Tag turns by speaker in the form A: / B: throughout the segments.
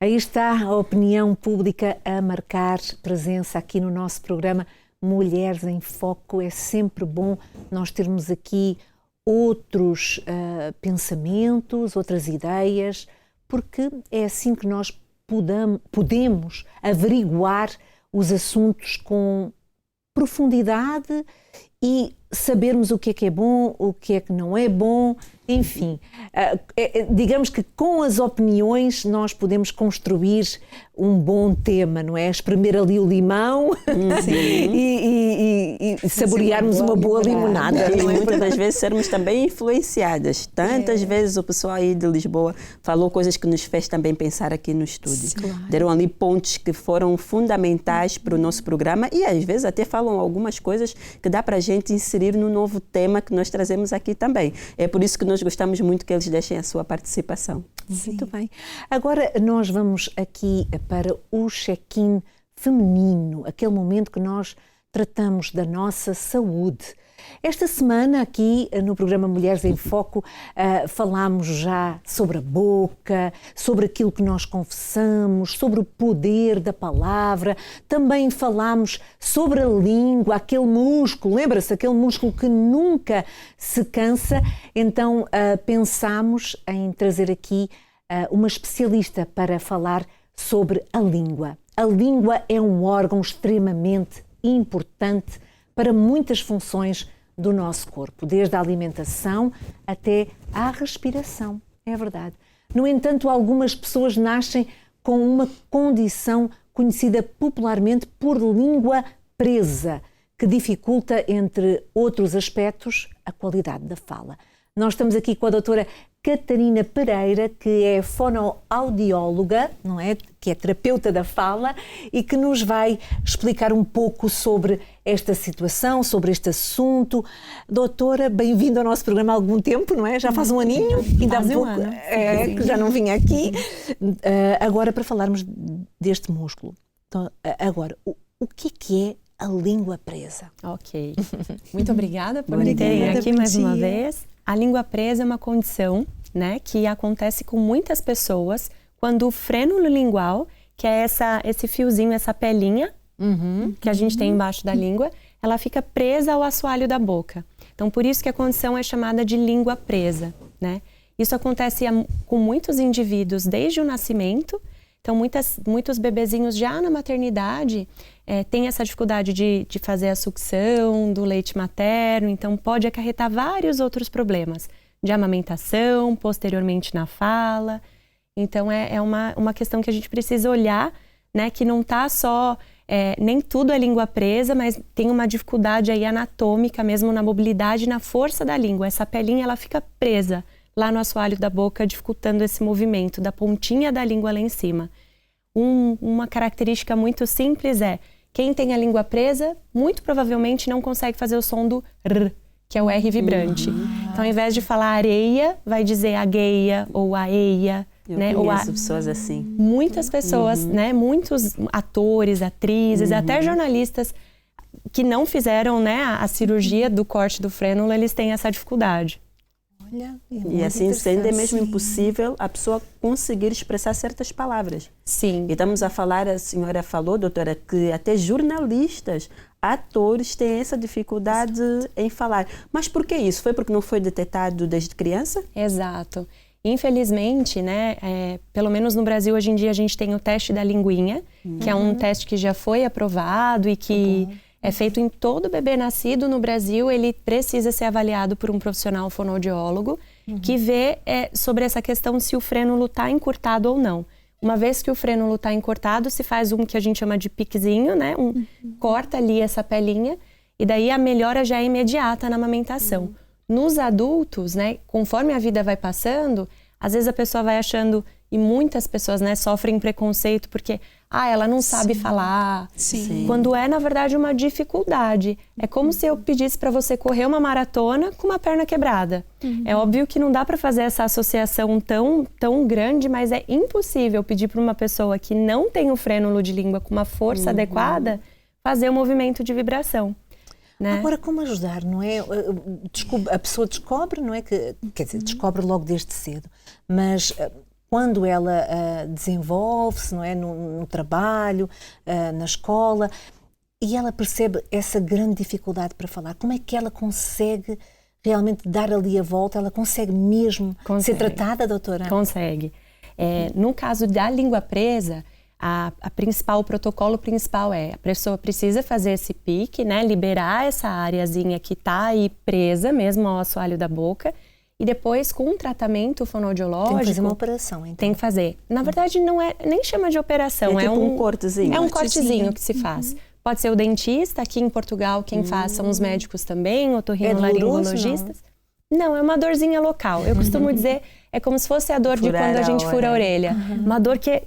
A: Aí está a opinião pública a marcar presença aqui no nosso programa Mulheres em Foco. É sempre bom nós termos aqui outros pensamentos, outras ideias, porque é assim que nós podemos averiguar os assuntos com profundidade e sabermos o que é bom, o que é que não é bom, enfim. Digamos que com as opiniões nós podemos construir um bom tema, não é? Espremer ali o limão e saborearmos uma boa limonada.
B: E muitas das vezes sermos também influenciadas. Tantas vezes o pessoal aí de Lisboa falou coisas que nos fez também pensar aqui no estúdio. Claro. Deram ali pontos que foram fundamentais para o nosso programa e às vezes até falam algumas coisas que dá para a gente inserir no novo tema que nós trazemos aqui também. É por isso que nós gostamos muito que eles deixem a sua participação.
A: Sim. Muito bem. Agora nós vamos aqui para o check-in feminino, aquele momento que nós tratamos da nossa saúde. Esta semana aqui no programa Mulheres em Foco falámos já sobre a boca, sobre aquilo que nós confessamos, sobre o poder da palavra, também falámos sobre a língua, aquele músculo, lembra-se, aquele músculo que nunca se cansa. Então pensámos em trazer aqui uma especialista para falar sobre a língua. A língua é um órgão extremamente importante para muitas funções do nosso corpo, desde a alimentação até à respiração, é verdade. No entanto, algumas pessoas nascem com uma condição conhecida popularmente por língua presa, que dificulta, entre outros aspectos, a qualidade da fala. Nós estamos aqui com a doutora Catarina Pereira, que é fonoaudióloga, não é? Que é terapeuta da fala e que nos vai explicar um pouco sobre esta situação, sobre este assunto. Doutora, bem-vinda ao nosso programa há algum tempo, não é? Já faz um aninho, ainda há pouco, que já não vinha aqui. Agora, para falarmos deste músculo. Então, agora, o que é a língua presa?
C: Ok. Muito obrigada por me terem aqui mais uma vez. A língua presa é uma condição, né, que acontece com muitas pessoas quando o frênulo lingual, que é esse fiozinho, essa pelinha que a gente tem embaixo da língua, ela fica presa ao assoalho da boca. Então, por isso que a condição é chamada de língua presa, né? Isso acontece com muitos indivíduos desde o nascimento. Então, muitos bebezinhos já na maternidade têm essa dificuldade de fazer a sucção do leite materno, então pode acarretar vários outros problemas de amamentação, posteriormente na fala. Então, é uma questão que a gente precisa olhar, né, que não está só, nem tudo é língua presa, mas tem uma dificuldade aí anatômica mesmo na mobilidade e na força da língua. Essa pelinha, ela fica presa lá no assoalho da boca, dificultando esse movimento da pontinha da língua lá em cima. Uma característica muito simples é, quem tem a língua presa, muito provavelmente não consegue fazer o som do R, que é o R vibrante. Então, ao invés de falar areia, vai dizer agueia ou aeia.
B: Eu conheço pessoas assim.
C: Muitas pessoas, né, muitos atores, atrizes, até jornalistas que não fizeram, né, a cirurgia do corte do frênulo, eles têm essa dificuldade.
B: E assim sendo, é mesmo impossível a pessoa conseguir expressar certas palavras.
C: Sim.
B: E estamos a falar, a senhora falou, doutora, que até jornalistas, atores têm essa dificuldade em falar. Mas por que isso? Foi porque não foi detectado desde criança?
C: Exato. Infelizmente, né, pelo menos no Brasil hoje em dia a gente tem o teste da linguinha, que é um teste que já foi aprovado e que é feito em todo bebê nascido no Brasil. Ele precisa ser avaliado por um profissional fonoaudiólogo que vê sobre essa questão se o frênulo está encurtado ou não. Uma vez que o frênulo está encurtado, se faz um que a gente chama de piquezinho, né? Corta ali essa pelinha e daí a melhora já é imediata na amamentação. Nos adultos, né, conforme a vida vai passando, às vezes a pessoa vai achando, e muitas pessoas, né, sofrem preconceito porque ela não sabe falar.
A: Sim.
C: Quando é, na verdade, uma dificuldade. É como se eu pedisse para você correr uma maratona com uma perna quebrada. É óbvio que não dá para fazer essa associação tão grande, mas é impossível pedir para uma pessoa que não tem o frênulo de língua com uma força adequada fazer o movimento de vibração. Né?
A: Agora, como ajudar, não é? A pessoa descobre, não é? Quer dizer, descobre logo desde cedo, mas quando ela desenvolve-se, não é, no trabalho, na escola, e ela percebe essa grande dificuldade para falar. Como é que ela consegue realmente dar ali a volta? Ela consegue mesmo ser tratada, doutora?
C: Consegue. No caso da língua presa, o protocolo principal a pessoa precisa fazer esse pique, né, liberar essa areazinha que está aí presa, mesmo ao assoalho da boca, e depois com um tratamento fonoaudiológico...
A: Tem que fazer uma operação, então.
C: Tem que fazer. Na verdade, nem chama de operação.
B: É tipo um cortezinho.
C: É um cortezinho que se faz. Pode ser o dentista, aqui em Portugal, quem faz são os médicos também, otorrinolaringologistas. Não, é uma dorzinha local. Eu costumo dizer, é como se fosse a dor de quando a gente fura a orelha. Uma dor que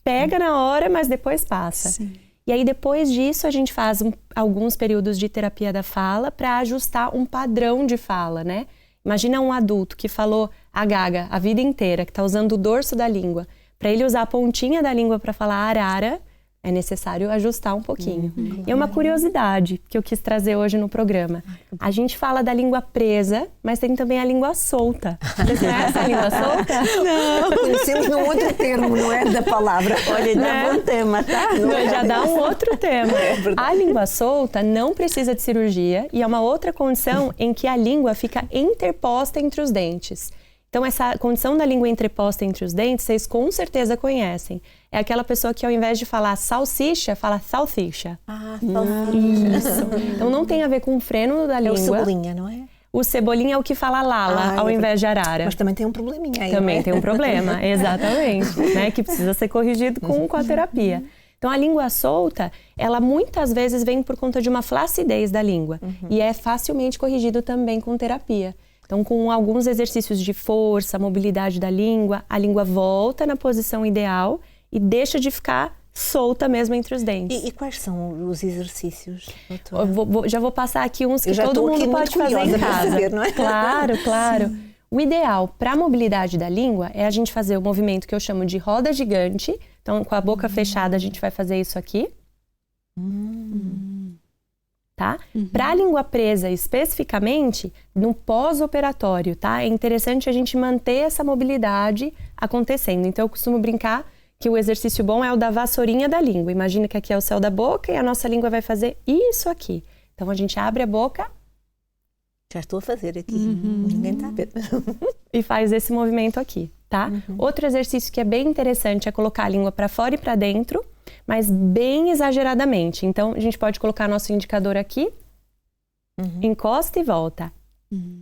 C: pega na hora, mas depois passa. Sim. E aí, depois disso, a gente faz alguns períodos de terapia da fala para ajustar um padrão de fala, né? Imagina um adulto que falou a gaga a vida inteira, que está usando o dorso da língua. Para ele usar a pontinha da língua para falar arara, é necessário ajustar um pouquinho. E uma curiosidade que eu quis trazer hoje no programa. A gente fala da língua presa, mas tem também a língua solta. Vocês conhecem a língua solta?
A: Não. Conhecemos num outro termo, não é da palavra.
B: Olha, dá um tema, tá?
C: Não, já dá um outro tema. A língua solta não precisa de cirurgia e é uma outra condição em que a língua fica interposta entre os dentes. Então, essa condição da língua entreposta entre os dentes, vocês com certeza conhecem. É aquela pessoa que ao invés de falar salsicha, fala salsicha.
A: Salsicha.
C: Isso. Então, não tem a ver com o freno da língua.
A: É o cebolinha, não é?
C: O cebolinha é o que fala lala, ao invés de arara.
A: Mas também tem um probleminha aí,
C: Também
A: não é?
C: tem um problema, exatamente. Né, que precisa ser corrigido com a terapia. Então, a língua solta, ela muitas vezes vem por conta de uma flacidez da língua. E é facilmente corrigido também com terapia. Então, com alguns exercícios de força, mobilidade da língua, a língua volta na posição ideal e deixa de ficar solta mesmo entre os dentes.
A: E quais são os exercícios, doutora?
C: Já vou passar aqui uns que
A: Eu já
C: todo mundo pode fazer em casa.
A: Saber, não é?
C: Claro, claro. Sim. O ideal para a mobilidade da língua é a gente fazer o movimento que eu chamo de roda gigante. Então, com a boca fechada, a gente vai fazer isso aqui. Tá? Para a língua presa especificamente, no pós-operatório, tá? É interessante a gente manter essa mobilidade acontecendo. Então, eu costumo brincar que o exercício bom é o da vassourinha da língua. Imagina que aqui é o céu da boca e a nossa língua vai fazer isso aqui. Então, a gente abre a boca.
A: Já estou a fazer aqui. Ninguém está a ver.
C: E faz esse movimento aqui, tá? Outro exercício que é bem interessante é colocar a língua para fora e para dentro, mas bem exageradamente. Então, a gente pode colocar nosso indicador aqui, encosta e volta.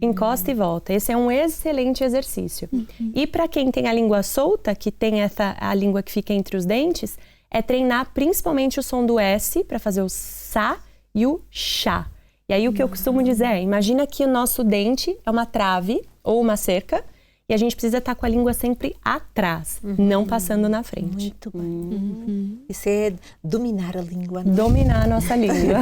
C: Encosta e volta. Esse é um excelente exercício. E para quem tem a língua solta, que tem a língua que fica entre os dentes, é treinar principalmente o som do S, para fazer o sa e o chá. E aí o que eu costumo dizer é, imagina que o nosso dente é uma trave ou uma cerca, e a gente precisa estar com a língua sempre atrás, não passando na frente.
A: Muito bem. Isso é dominar a língua. Não?
C: Dominar a nossa língua.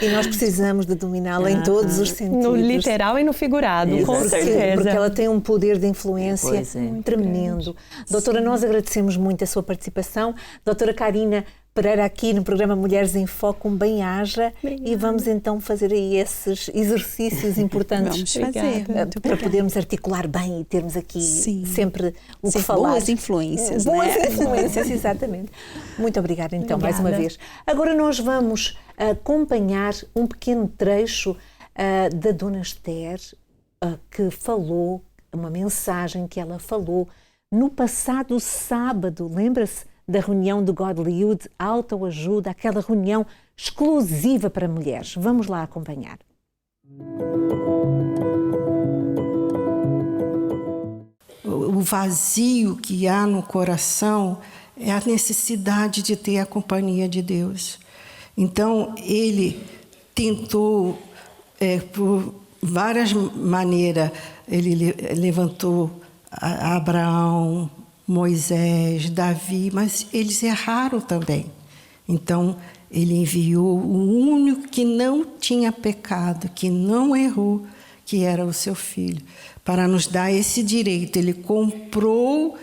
A: E nós precisamos de dominá-la em todos os sentidos.
C: No literal e no figurado, com certeza.
A: Porque ela tem um poder de influência tremendo.
C: Grande.
A: Doutora, nós agradecemos muito a sua participação. Doutora Karina Pereira aqui no programa Mulheres em Foco, bem-aja. E vamos então fazer aí esses exercícios importantes.
D: Vamos fazer.
A: Para podermos articular bem e termos aqui sempre o que falar.
D: Boas influências,
A: Boas influências, exatamente. Muito obrigada então, mais uma vez. Agora nós vamos acompanhar um pequeno trecho da Dona Esther, que falou, uma mensagem que ela falou no passado sábado, lembra-se? Da reunião do Godly Youth, autoajuda, aquela reunião exclusiva para mulheres. Vamos lá acompanhar.
E: O vazio que há no coração é a necessidade de ter a companhia de Deus. Então, ele tentou, por várias maneiras, ele levantou Abraão, Moisés, Davi, mas eles erraram também. Então, ele enviou o único que não tinha pecado, que não errou, que era o seu filho, para nos dar esse direito. Ele comprou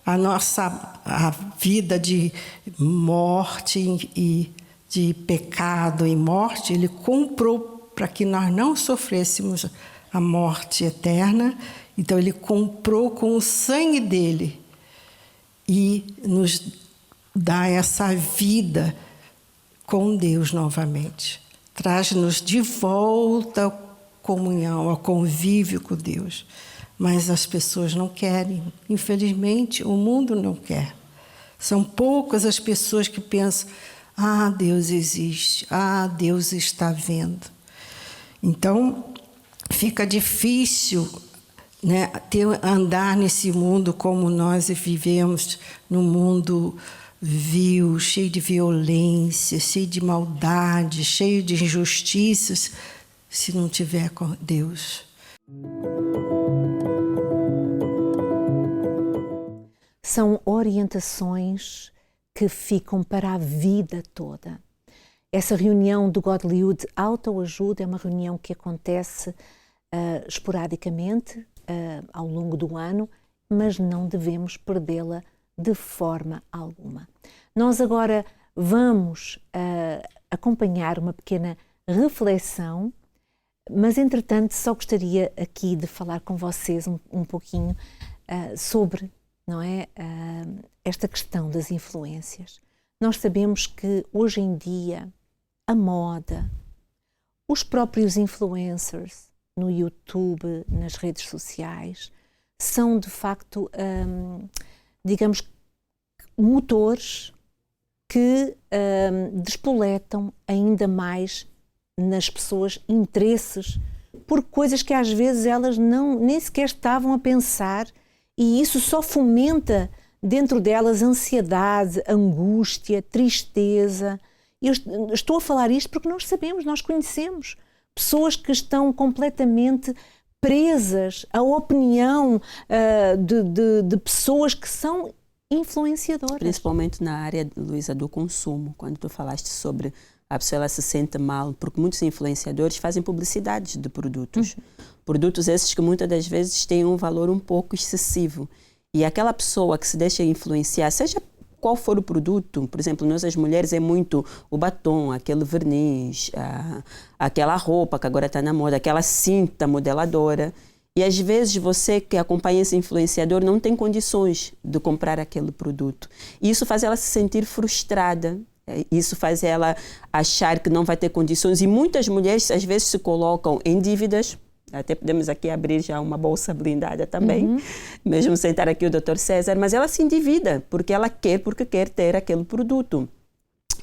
E: a vida de morte e de pecado e morte, ele comprou para que nós não sofrêssemos a morte eterna. Então, ele comprou com o sangue dele e nos dá essa vida com Deus novamente. Traz-nos de volta à comunhão, ao convívio com Deus. Mas as pessoas não querem. Infelizmente, o mundo não quer. São poucas as pessoas que pensam: ah, Deus existe, ah, Deus está vendo. Então, fica difícil, né, andar nesse mundo como nós vivemos, num mundo vil, cheio de violência, cheio de maldade, cheio de injustiças, se não tiver com Deus.
A: São orientações que ficam para a vida toda. Essa reunião do Godlywood Autoajuda é uma reunião que acontece esporadicamente ao longo do ano, mas não devemos perdê-la de forma alguma. Nós agora vamos acompanhar uma pequena reflexão, mas entretanto só gostaria aqui de falar com vocês um pouquinho sobre, não é, esta questão das influências. Nós sabemos que hoje em dia a moda, os próprios influencers no YouTube, nas redes sociais, são de facto, digamos, motores que despoletam ainda mais nas pessoas interesses por coisas que às vezes elas nem sequer estavam a pensar, e isso só fomenta dentro delas ansiedade, angústia, tristeza. Eu estou a falar isto porque nós sabemos, nós conhecemos pessoas que estão completamente presas à opinião de pessoas que são influenciadoras.
B: Principalmente na área, Luísa, do consumo, quando tu falaste sobre a pessoa ela se sente mal, porque muitos influenciadores fazem publicidades de produtos. Produtos esses que muitas das vezes têm um valor um pouco excessivo. E aquela pessoa que se deixa influenciar, seja qual for o produto, por exemplo, nós as mulheres é muito o batom, aquele verniz, aquela roupa que agora está na moda, aquela cinta modeladora. E às vezes você que acompanha esse influenciador não tem condições de comprar aquele produto. E isso faz ela se sentir frustrada. Isso faz ela achar que não vai ter condições. E muitas mulheres às vezes se colocam em dívidas. Até podemos aqui abrir já uma bolsa blindada também, mesmo sem estar aqui o Dr. César, mas ela se endivida porque quer ter aquele produto.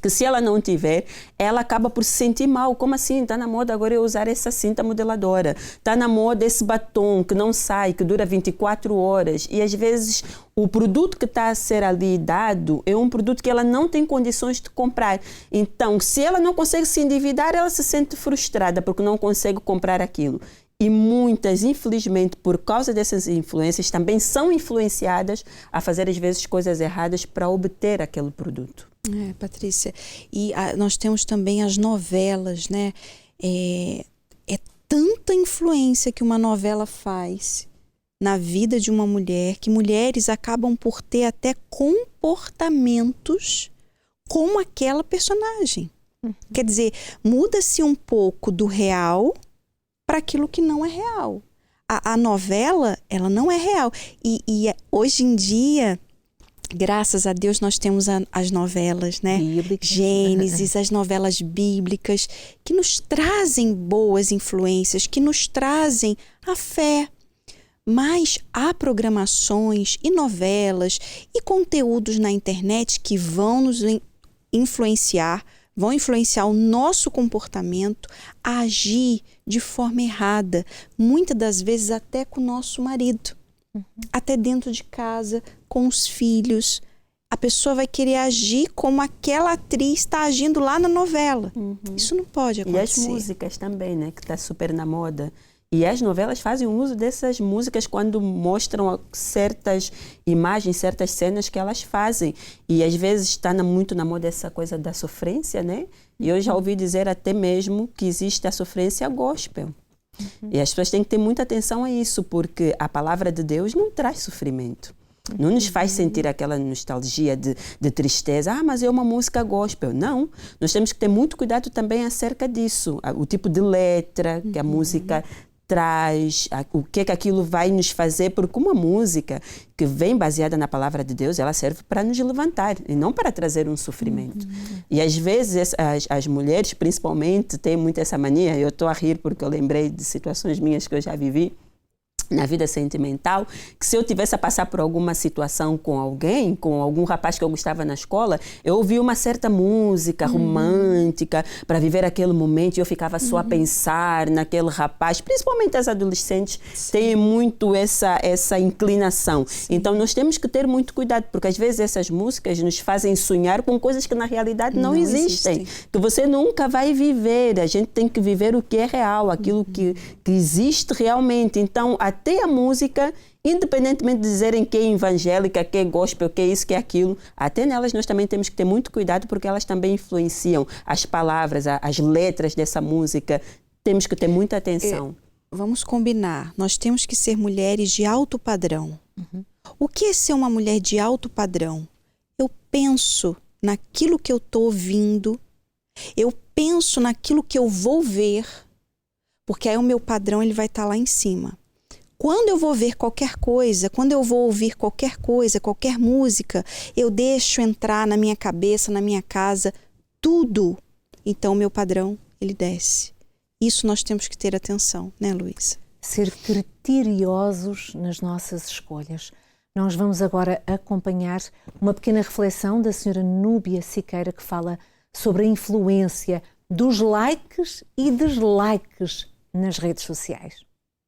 B: Que se ela não tiver, ela acaba por se sentir mal. Como assim? Está na moda agora eu usar essa cinta modeladora. Está na moda esse batom que não sai, que dura 24 horas. E às vezes o produto que está a ser ali dado é um produto que ela não tem condições de comprar. Então, se ela não consegue se endividar, ela se sente frustrada porque não consegue comprar aquilo. E muitas, infelizmente, por causa dessas influências, também são influenciadas a fazer, às vezes, coisas erradas para obter aquele produto.
D: Patrícia, e nós temos também as novelas, né? É tanta influência que uma novela faz na vida de uma mulher, que mulheres acabam por ter até comportamentos como aquela personagem. Quer dizer, muda-se um pouco do real para aquilo que não é real. A novela, ela não é real. E hoje em dia, graças a Deus, nós temos as novelas, né?
A: Bíblicas.
D: Gênesis, as novelas bíblicas, que nos trazem boas influências, que nos trazem a fé. Mas há programações e novelas e conteúdos na internet que vão nos influenciar, vão influenciar o nosso comportamento a agir de forma errada, muitas das vezes até com o nosso marido, até dentro de casa, com os filhos. A pessoa vai querer agir como aquela atriz está agindo lá na novela. Isso não pode acontecer.
B: E as músicas também, né, que está super na moda. E as novelas fazem uso dessas músicas quando mostram certas imagens, certas cenas que elas fazem. E às vezes está muito na moda essa coisa da sofrência, né? E eu já ouvi dizer até mesmo que existe a sofrência gospel. E as pessoas têm que ter muita atenção a isso, porque a palavra de Deus não traz sofrimento. Não nos faz sentir aquela nostalgia de tristeza. Mas é uma música gospel. Não. Nós temos que ter muito cuidado também acerca disso. O tipo de letra que a música traz, o que é que aquilo vai nos fazer, porque uma música que vem baseada na palavra de Deus, ela serve para nos levantar e não para trazer um sofrimento. E às vezes as mulheres, principalmente, têm muito essa mania. Eu estou a rir porque eu lembrei de situações minhas que eu já vivi na vida sentimental, que se eu tivesse a passar por alguma situação com alguém, com algum rapaz que eu gostava na escola, eu ouvia uma certa música romântica para viver aquele momento e eu ficava só a pensar naquele rapaz. Principalmente as adolescentes têm muito essa inclinação. Então nós temos que ter muito cuidado, porque às vezes essas músicas nos fazem sonhar com coisas que na realidade não existem, que você nunca vai viver. A gente tem que viver o que é real, aquilo que existe realmente. Então, até a música, independentemente de dizerem que é evangélica, que é gospel, que é isso, que é aquilo, até nelas nós também temos que ter muito cuidado, porque elas também influenciam as palavras, as letras dessa música. Temos que ter muita atenção.
D: Vamos combinar, nós temos que ser mulheres de alto padrão. O que é ser uma mulher de alto padrão? Eu penso naquilo que eu estou ouvindo, eu penso naquilo que eu vou ver, porque aí o meu padrão ele vai estar lá em cima. Quando eu vou ver qualquer coisa, quando eu vou ouvir qualquer coisa, qualquer música, eu deixo entrar na minha cabeça, na minha casa, tudo. Então, o meu padrão, ele desce. Isso nós temos que ter atenção, né, Luísa?
A: Ser criteriosos nas nossas escolhas. Nós vamos agora acompanhar uma pequena reflexão da senhora Núbia Siqueira, que fala sobre a influência dos likes e dislikes nas redes sociais.